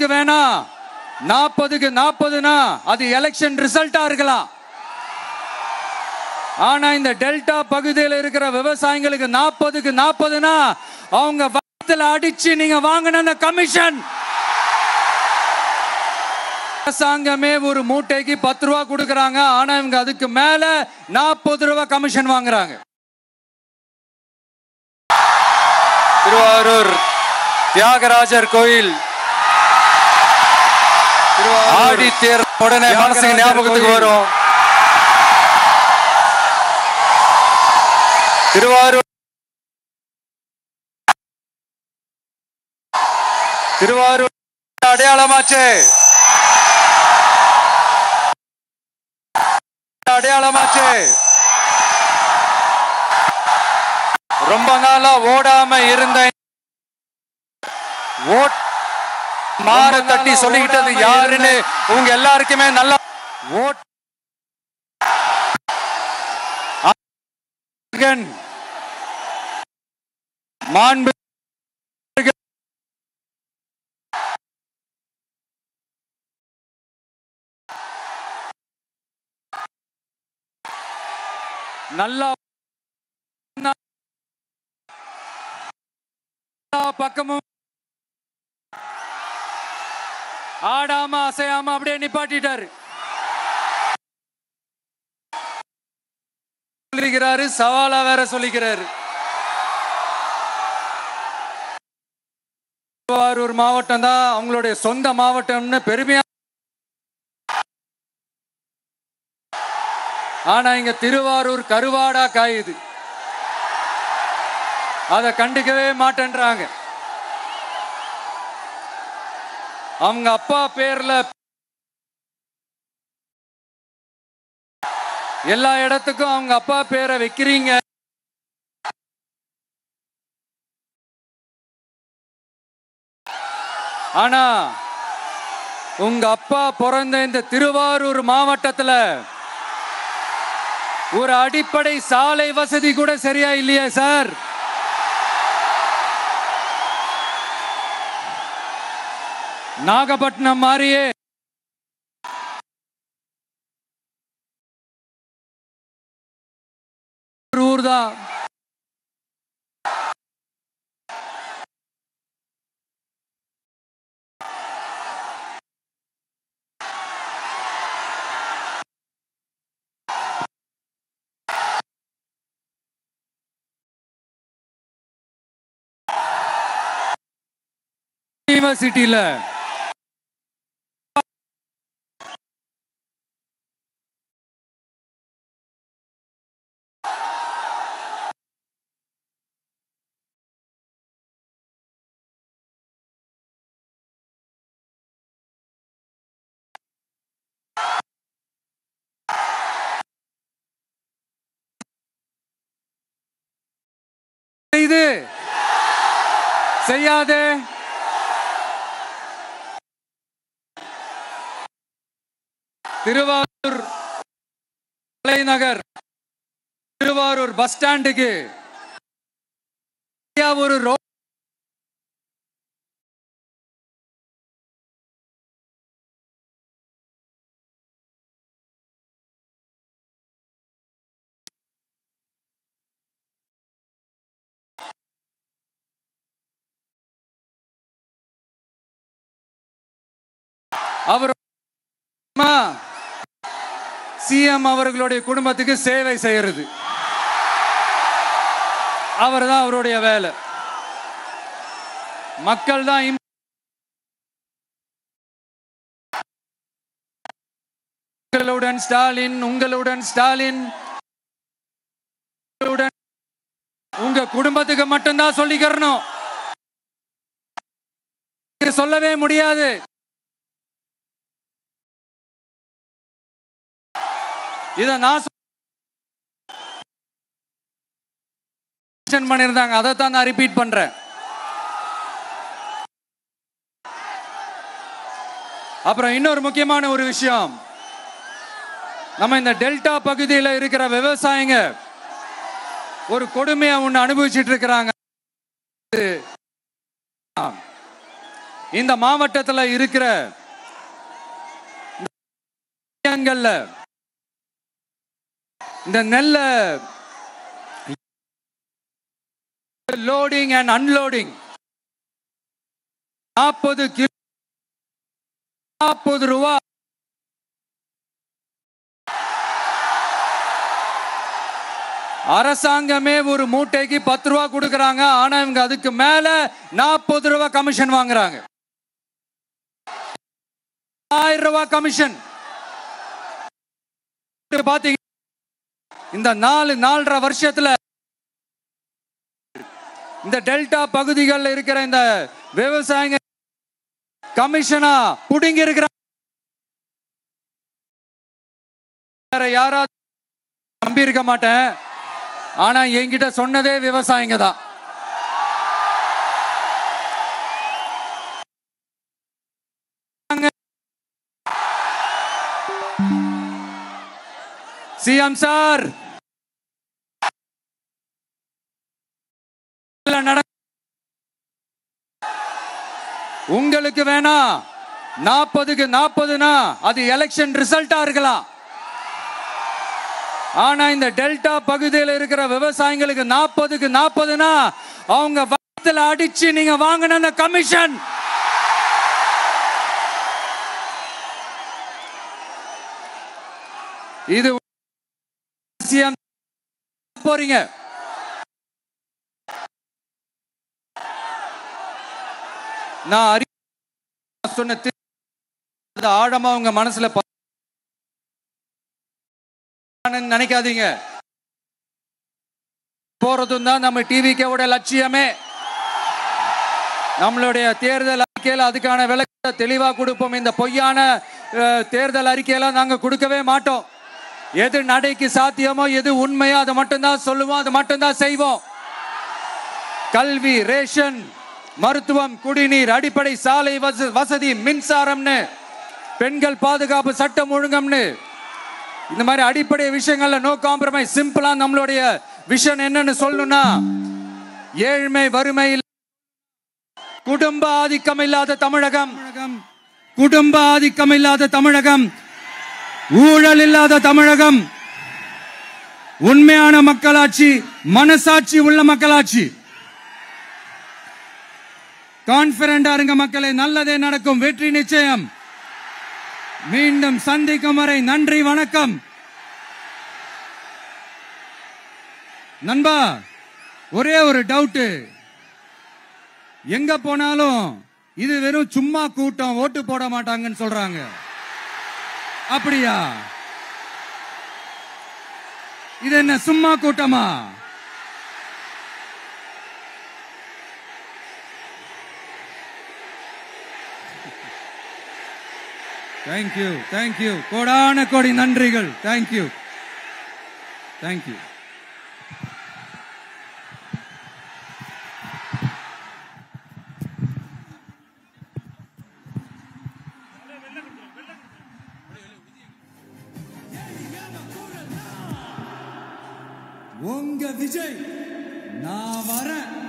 40க்கு வேணாம், 40க்கு 40னா அது எலெக்ஷன் ரிசல்ட்டா இருக்கலாம். ஆனா இந்த டெல்டா பகுதியில் இருக்கிற விவசாயிகளுக்கு 40க்கு 40னா அவங்க வயித்துல அடிச்சு நீங்க வாங்கின அந்த கமிஷன். அரசாங்கமே ஒரு மூட்டைக்கு 10 ரூபாய் கொடுக்கறாங்க, ஆனா இவங்க அதுக்கு மேல 40 ரூபாய் கமிஷன் வாங்குறாங்க. திருவாரூர் தியாகராஜர் கோயில் ஆடி தேர் உடனே மனசுக்கு ஞாபகத்துக்கு வரும். திருவாரூர் திருவாரூர் அடையாளமாச்சு, அடையாளமாச்சு. ரொம்ப நாளா ஓடாம இருந்த ஓட் மாற தட்டி சொல்லிக்கிட்டது யாருன்னு உங்க எல்லாருக்குமே நல்லா ஓட் மாண்பு நல்லா பக்கமும் ஆடாம அசையாம அப்படியே நிப்பாட்டிட்டாரு. சொல்லிக்கிறாரு, சவாலா வேற சொல்லிக்கிறாரு. திருவாரூர் மாவட்டம் தான் அவங்களுடைய சொந்த மாவட்டம்னு பெருமையா. ஆனா இங்க திருவாரூர் கருவாடா காயுது, அதை கண்டுக்கவே மாட்டேன்றாங்க. அவங்க அப்பா பேர்ல எல்லா இடத்துக்கும் அவங்க அப்பா பேரை வைக்கிறீங்க. ஆனா உங்க அப்பா பிறந்த இந்த திருவாரூர் மாவட்டத்துல ஒரு அடிப்படை சாலை வசதி கூட சரியா இல்லையா சார்? நாகப்பட்டினம் மாதிரியே ஊர் தான். யூனிவர்சிட்டியில இது செய்யாதே. திருவாரூர் தலைநகர் திருவாரூர் பஸ் ஸ்டாண்டுக்கு ஒரு ரோட் அவர் சிஎம் அவர்களுடைய குடும்பத்துக்கு சேவை செய்யறது அவர் தான் அவருடைய வேலை. மக்கள் தான் உங்களுடன் ஸ்டாலின், உங்களுடன் ஸ்டாலின், உங்க குடும்பத்துக்கு மட்டும்தான் சொல்லிக்கிறணும், சொல்லவே முடியாது. இத நான் பண்ணிருந்தாங்க, அதைத்தான் நான் ரிப்பீட் பண்றேன். அப்புறம் இன்னொரு முக்கியமான ஒரு விஷயம், நம்ம இந்த டெல்டா பகுதியில் இருக்கிற விவசாயிங்க ஒரு கொடுமையை ஒண்ணு அனுபவிச்சுட்டு இருக்கிறாங்க. இந்த மாவட்டத்தில் இருக்கிற இந்த நெல்ல லோடிங் அண்ட் அன்லோடிங் 40 கிலோ 40 ரூபா. அரசாங்கமே ஒரு மூட்டைக்கு 10 ரூபா கொடுக்கறாங்க. ஆனா இவங்க அதுக்கு மேல 40 ரூபா கமிஷன் வாங்குறாங்க. 1000 ரூபா கமிஷன். பாத்தீங்க இந்த 4.5 வருஷத்துல இந்த டெல்டா பகுதிகளில் இருக்கிற இந்த விவசாயிங்க கமிஷனா புடுங்கி இருக்கிற யாராவது நம்பி இருக்க மாட்டேன். ஆனா என்கிட்ட சொன்னதே விவசாயிங்க தான். சிஎம் சார் உங்களுக்கு வேணா 40க்கு 40னா அது எலெக்ஷன் ரிசல்ட்டா இருக்கலாம். ஆனா இந்த டெல்டா பகுதியில் இருக்கிற விவசாயிகளுக்கு 40க்கு 40னா அவங்க வயித்துல அடிச்சு நீங்க வாங்கின அந்த கமிஷன். இது போறீங்க. நான் சொன்ன ஆழமா உங்க மனசுல நினைக்காதீங்க. போறதும் தான் நம்ம டிவிக்கோட லட்சியமே. நம்மளுடைய தேர்தல் அறிக்கையில அதுக்கான விளக்கத்தை தெளிவா கொடுப்போம். இந்த பொய்யான தேர்தல் அறிக்கையெல்லாம் நாங்க கொடுக்கவே மாட்டோம். எது நடைக்கு சாத்தியமோ எது உண்மையோ அதை மட்டும்தான் சொல்லுவோம், அதை மட்டும்தான் செய்வோம். கல்வி, ரேஷன், மருத்துவம், குடிநீர், அடிப்படை சாலை வசதி, மின்சாரம்னு, பெண்கள் பாதுகாப்பு, சட்டம் ஒழுங்கம்னு இந்த மாதிரி அடிப்படை விஷயங்கள்ல நோ காம்ப்ரமைஸ். சிம்பிளா நம்மளுடைய விஷன் என்னன்னு சொல்லணும்னா ஏழ்மை வறுமை குடும்ப ஆதிக்கம் இல்லாத தமிழகம், குடும்ப ஆதிக்கம் இல்லாத தமிழகம், ஊழல் இல்லாத தமிழகம், உண்மையான மக்களாட்சி, மனசாட்சி உள்ள மக்களாட்சி. கான்பிடண்டா இருங்க மக்களே, நல்லதே நடக்கும், வெற்றி நிச்சயம். மீண்டும் சந்திக்கும் வரை நன்றி, வணக்கம். நண்பா, ஒரே ஒரு டவுட். எங்க போனாலும் இது வெறும் சும்மா கூட்டம், ஓட்டு போட மாட்டாங்கன்னு சொல்றாங்க. அப்படியா? இது என்ன சும்மா கூட்டமா? தேங்க்யூ, தேங்க்யூ, கோடான கோடி நன்றிகள். Thank you, thank you. உங்க விஜய் நான் வரேன்.